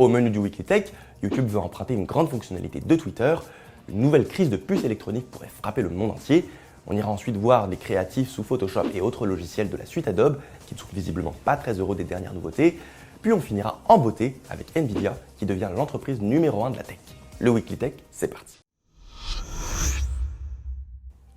Au menu du Weekly Tech, YouTube veut emprunter une grande fonctionnalité de Twitter. Une nouvelle crise de puces électroniques pourrait frapper le monde entier. On ira ensuite voir des créatifs sous Photoshop et autres logiciels de la suite Adobe qui ne sont visiblement pas très heureux des dernières nouveautés. Puis on finira en beauté avec Nvidia qui devient l'entreprise numéro 1 de la tech. Le Weekly Tech, c'est parti.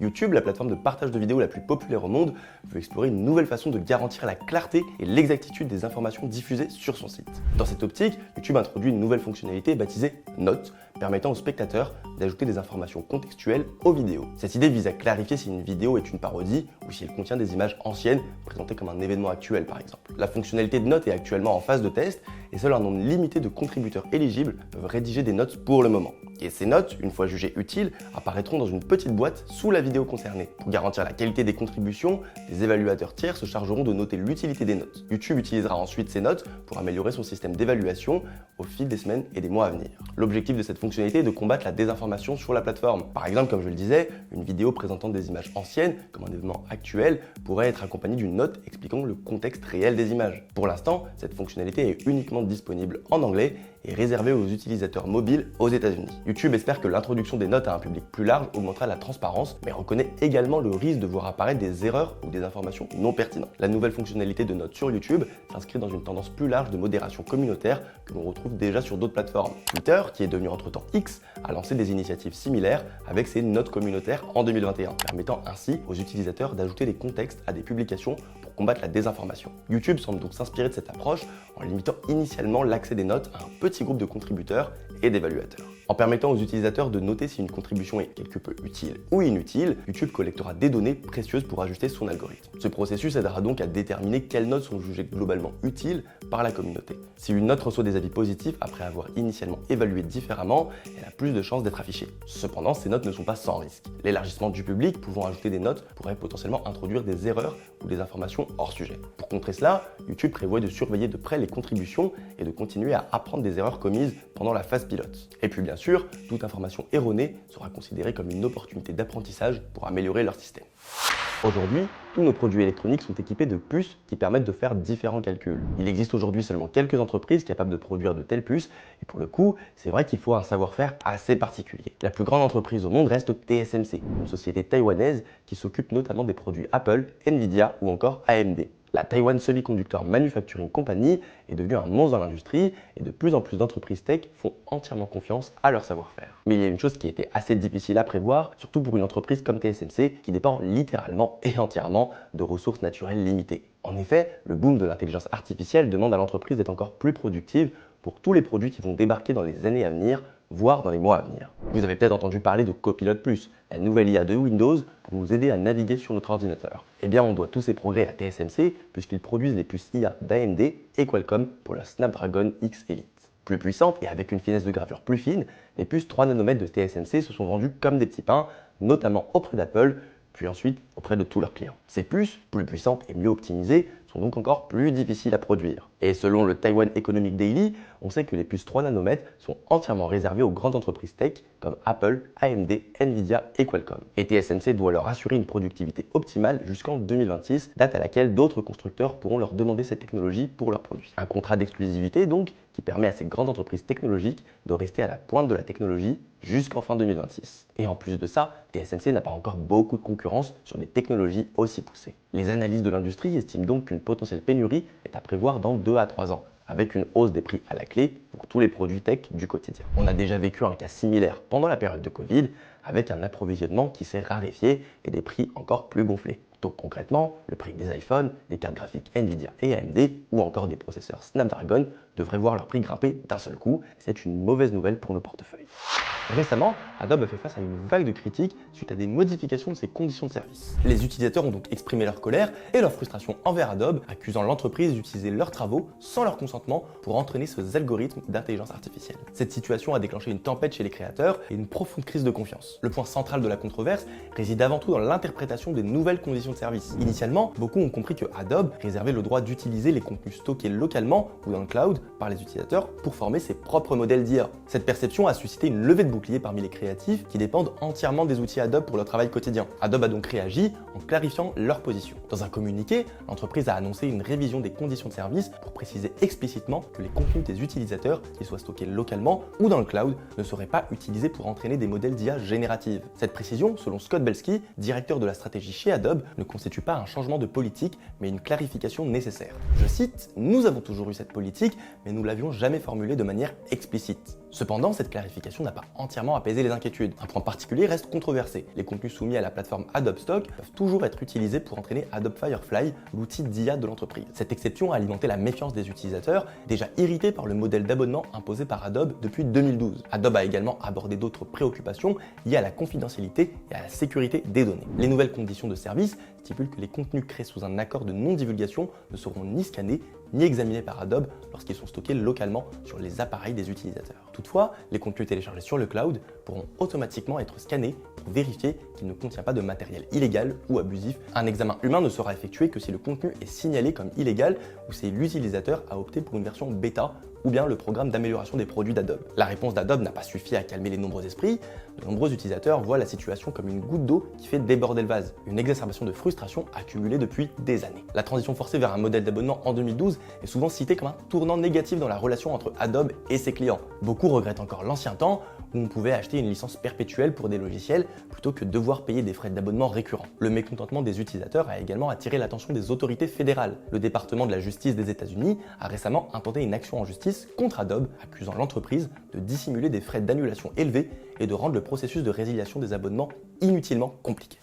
YouTube, la plateforme de partage de vidéos la plus populaire au monde, veut explorer une nouvelle façon de garantir la clarté et l'exactitude des informations diffusées sur son site. Dans cette optique, YouTube introduit une nouvelle fonctionnalité baptisée Notes, permettant aux spectateurs d'ajouter des informations contextuelles aux vidéos. Cette idée vise à clarifier si une vidéo est une parodie ou si elle contient des images anciennes présentées comme un événement actuel par exemple. La fonctionnalité de Notes est actuellement en phase de test et seul un nombre limité de contributeurs éligibles peuvent rédiger des notes pour le moment. Et ces notes, une fois jugées utiles, apparaîtront dans une petite boîte sous la vidéo concernée. Pour garantir la qualité des contributions, des évaluateurs tiers se chargeront de noter l'utilité des notes. YouTube utilisera ensuite ces notes pour améliorer son système d'évaluation au fil des semaines et des mois à venir. L'objectif de cette fonctionnalité est de combattre la désinformation sur la plateforme. Par exemple, comme je le disais, une vidéo présentant des images anciennes, comme un événement actuel, pourrait être accompagnée d'une note expliquant le contexte réel des images. Pour l'instant, cette fonctionnalité est uniquement disponible en anglais et réservée aux utilisateurs mobiles aux États-Unis. YouTube espère que l'introduction des notes à un public plus large augmentera la transparence, mais reconnaît également le risque de voir apparaître des erreurs ou des informations non pertinentes. La nouvelle fonctionnalité de notes sur YouTube s'inscrit dans une tendance plus large de modération communautaire que l'on retrouve déjà sur d'autres plateformes. Twitter, qui est devenu entre-temps X, a lancé des initiatives similaires avec ses notes communautaires en 2021, permettant ainsi aux utilisateurs d'ajouter des contextes à des publications pour combattre la désinformation. YouTube semble donc s'inspirer de cette approche en limitant initialement l'accès des notes à un petit groupe de contributeurs et d'évaluateurs. En permettant aux utilisateurs de noter si une contribution est quelque peu utile ou inutile, YouTube collectera des données précieuses pour ajuster son algorithme. Ce processus aidera donc à déterminer quelles notes sont jugées globalement utiles par la communauté. Si une note reçoit des avis positifs après avoir initialement évalué différemment, elle a plus de chances d'être affichée. Cependant, ces notes ne sont pas sans risque. L'élargissement du public pouvant ajouter des notes pourrait potentiellement introduire des erreurs ou des informations hors sujet. Pour contrer cela, YouTube prévoit de surveiller de près les contributions et de continuer à apprendre des erreurs commises pendant la phase pilote. Et puis bien sûr, toute information erronée sera considérée comme une opportunité d'apprentissage pour améliorer leur système. Aujourd'hui, tous nos produits électroniques sont équipés de puces qui permettent de faire différents calculs. Il existe aujourd'hui seulement quelques entreprises capables de produire de telles puces et pour le coup, c'est vrai qu'il faut un savoir-faire assez particulier. La plus grande entreprise au monde reste TSMC, une société taïwanaise qui s'occupe notamment des produits Apple, Nvidia ou encore AMD. La Taiwan Semiconductor Manufacturing Company est devenue un monstre dans l'industrie et de plus en plus d'entreprises tech font entièrement confiance à leur savoir-faire. Mais il y a une chose qui était assez difficile à prévoir, surtout pour une entreprise comme TSMC qui dépend littéralement et entièrement de ressources naturelles limitées. En effet, le boom de l'intelligence artificielle demande à l'entreprise d'être encore plus productive pour tous les produits qui vont débarquer dans les années à venir, voire dans les mois à venir. Vous avez peut-être entendu parler de Copilot+, la nouvelle IA de Windows pour nous aider à naviguer sur notre ordinateur. Eh bien, on doit tous ces progrès à TSMC puisqu'ils produisent les puces IA d'AMD et Qualcomm pour la Snapdragon X Elite. Plus puissantes et avec une finesse de gravure plus fine, les puces 3 nanomètres de TSMC se sont vendues comme des petits pains, notamment auprès d'Apple, puis ensuite auprès de tous leurs clients. Ces puces, plus puissantes et mieux optimisées, sont donc encore plus difficiles à produire. Et selon le Taiwan Economic Daily, on sait que les puces 3 nanomètres sont entièrement réservées aux grandes entreprises tech comme Apple, AMD, Nvidia et Qualcomm. Et TSMC doit leur assurer une productivité optimale jusqu'en 2026, date à laquelle d'autres constructeurs pourront leur demander cette technologie pour leurs produits. Un contrat d'exclusivité donc qui permet à ces grandes entreprises technologiques de rester à la pointe de la technologie jusqu'en fin 2026. Et en plus de ça, TSMC n'a pas encore beaucoup de concurrence sur des technologies aussi poussées. Les analystes de l'industrie estiment donc qu'une potentielle pénurie est à prévoir dans 2 à 3 ans, avec une hausse des prix à la clé pour tous les produits tech du quotidien. On a déjà vécu un cas similaire pendant la période de Covid, avec un approvisionnement qui s'est raréfié et des prix encore plus gonflés. Donc concrètement, le prix des iPhones, des cartes graphiques Nvidia et AMD ou encore des processeurs Snapdragon devraient voir leur prix grimper d'un seul coup. C'est une mauvaise nouvelle pour nos portefeuilles. Récemment, Adobe a fait face à une vague de critiques suite à des modifications de ses conditions de service. Les utilisateurs ont donc exprimé leur colère et leur frustration envers Adobe, accusant l'entreprise d'utiliser leurs travaux sans leur consentement pour entraîner ces algorithmes d'intelligence artificielle. Cette situation a déclenché une tempête chez les créateurs et une profonde crise de confiance. Le point central de la controverse réside avant tout dans l'interprétation des nouvelles conditions de service. Initialement, beaucoup ont compris que Adobe réservait le droit d'utiliser les contenus stockés localement ou dans le cloud par les utilisateurs pour former ses propres modèles d'IA. Cette perception a suscité une levée de bouclier parmi les créatifs qui dépendent entièrement des outils Adobe pour leur travail quotidien. Adobe a donc réagi en clarifiant leur position. Dans un communiqué, l'entreprise a annoncé une révision des conditions de service pour préciser explicitement que les contenus des utilisateurs, qu'ils soient stockés localement ou dans le cloud, ne seraient pas utilisés pour entraîner des modèles d'IA génératives. Cette précision, selon Scott Belsky, directeur de la stratégie chez Adobe, ne constitue pas un changement de politique, mais une clarification nécessaire. Je cite, « Nous avons toujours eu cette politique, mais nous l'avions jamais formulée de manière explicite. » Cependant, cette clarification n'a pas entièrement apaisé les inquiétudes. Un point particulier reste controversé. Les contenus soumis à la plateforme Adobe Stock peuvent toujours être utilisés pour entraîner Adobe Firefly, l'outil d'IA de l'entreprise. Cette exception a alimenté la méfiance des utilisateurs, déjà irrités par le modèle d'abonnement imposé par Adobe depuis 2012. Adobe a également abordé d'autres préoccupations liées à la confidentialité et à la sécurité des données. Les nouvelles conditions de service stipulent que les contenus créés sous un accord de non-divulgation ne seront ni scannés ni examinés par Adobe lorsqu'ils sont stockés localement sur les appareils des utilisateurs. Toutefois, les contenus téléchargés sur le cloud pourront automatiquement être scannés pour vérifier qu'il ne contient pas de matériel illégal ou abusif. Un examen humain ne sera effectué que si le contenu est signalé comme illégal ou si l'utilisateur a opté pour une version bêta ou bien le programme d'amélioration des produits d'Adobe. La réponse d'Adobe n'a pas suffi à calmer les nombreux esprits. De nombreux utilisateurs voient la situation comme une goutte d'eau qui fait déborder le vase, une exacerbation de frustration accumulée depuis des années. La transition forcée vers un modèle d'abonnement en 2012 est souvent citée comme un tournant négatif dans la relation entre Adobe et ses clients. Beaucoup regrettent encore l'ancien temps où on pouvait acheter une licence perpétuelle pour des logiciels plutôt que devoir payer des frais d'abonnement récurrents. Le mécontentement des utilisateurs a également attiré l'attention des autorités fédérales. Le département de la justice des États-Unis a récemment intenté une action en justice contre Adobe, accusant l'entreprise de dissimuler des frais d'annulation élevés et de rendre le processus de résiliation des abonnements inutilement compliqué.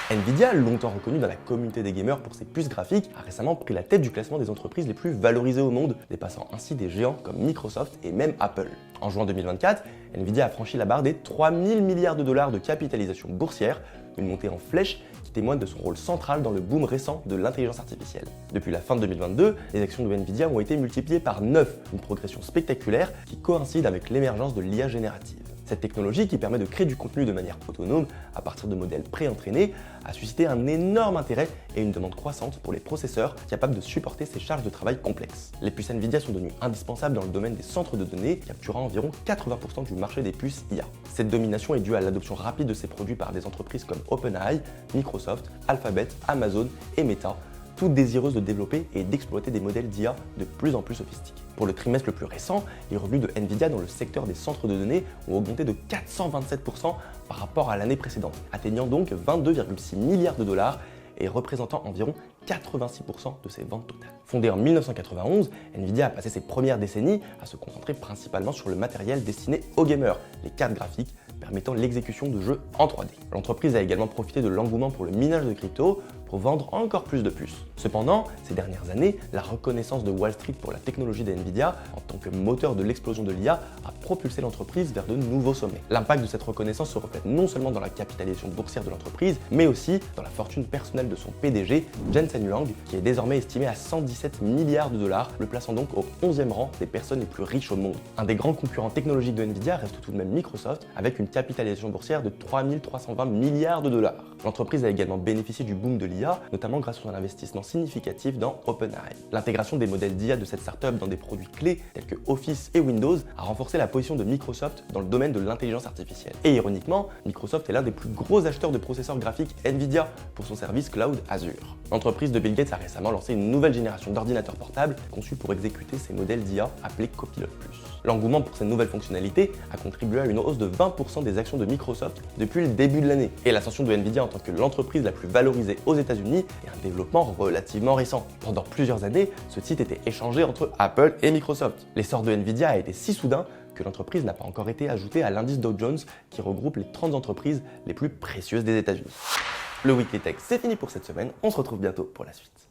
Nvidia, longtemps reconnue dans la communauté des gamers pour ses puces graphiques, a récemment pris la tête du classement des entreprises les plus valorisées au monde, dépassant ainsi des géants comme Microsoft et même Apple. En juin 2024, Nvidia a franchi la barre des 3000 milliards de dollars de capitalisation boursière, une montée en flèche qui témoigne de son rôle central dans le boom récent de l'intelligence artificielle. Depuis la fin de 2022, les actions de Nvidia ont été multipliées par 9, une progression spectaculaire qui coïncide avec l'émergence de l'IA générative. Cette technologie, qui permet de créer du contenu de manière autonome à partir de modèles pré-entraînés, a suscité un énorme intérêt et une demande croissante pour les processeurs capables de supporter ces charges de travail complexes. Les puces Nvidia sont devenues indispensables dans le domaine des centres de données, capturant environ 80% du marché des puces IA. Cette domination est due à l'adoption rapide de ces produits par des entreprises comme OpenAI, Microsoft, Alphabet, Amazon et Meta, toutes désireuses de développer et d'exploiter des modèles d'IA de plus en plus sophistiqués. Pour le trimestre le plus récent, les revenus de Nvidia dans le secteur des centres de données ont augmenté de 427% par rapport à l'année précédente, atteignant donc 22,6 milliards de dollars et représentant environ 86% de ses ventes totales. Fondée en 1991, Nvidia a passé ses premières décennies à se concentrer principalement sur le matériel destiné aux gamers, les cartes graphiques permettant l'exécution de jeux en 3D. L'entreprise a également profité de l'engouement pour le minage de crypto pour vendre encore plus de puces. Cependant, ces dernières années, la reconnaissance de Wall Street pour la technologie d'Nvidia en tant que moteur de l'explosion de l'IA a propulsé l'entreprise vers de nouveaux sommets. L'impact de cette reconnaissance se reflète non seulement dans la capitalisation boursière de l'entreprise, mais aussi dans la fortune personnelle de son PDG, Jensen Huang, qui est désormais estimé à 117 milliards de dollars, le plaçant donc au 11e rang des personnes les plus riches au monde. Un des grands concurrents technologiques de Nvidia reste tout de même Microsoft, avec une capitalisation boursière de 3320 milliards de dollars. L'entreprise a également bénéficié du boom de l'IA, notamment grâce à son investissement significatif dans OpenAI. L'intégration des modèles d'IA de cette startup dans des produits clés tels que Office et Windows a renforcé la position de Microsoft dans le domaine de l'intelligence artificielle. Et ironiquement, Microsoft est l'un des plus gros acheteurs de processeurs graphiques Nvidia pour son service cloud Azure. L'entreprise de Bill Gates a récemment lancé une nouvelle génération d'ordinateurs portables conçus pour exécuter ces modèles d'IA appelés Copilot+. L'engouement pour cette nouvelle fonctionnalité a contribué à une hausse de 20% des actions de Microsoft depuis le début de l'année. Et l'ascension de Nvidia en tant que l'entreprise la plus valorisée aux États-Unis est un développement relativement récent. Pendant plusieurs années, ce titre était échangé entre Apple et Microsoft. L'essor de Nvidia a été si soudain que l'entreprise n'a pas encore été ajoutée à l'indice Dow Jones qui regroupe les 30 entreprises les plus précieuses des États-Unis. Le Weekly Tech, c'est fini pour cette semaine. On se retrouve bientôt pour la suite.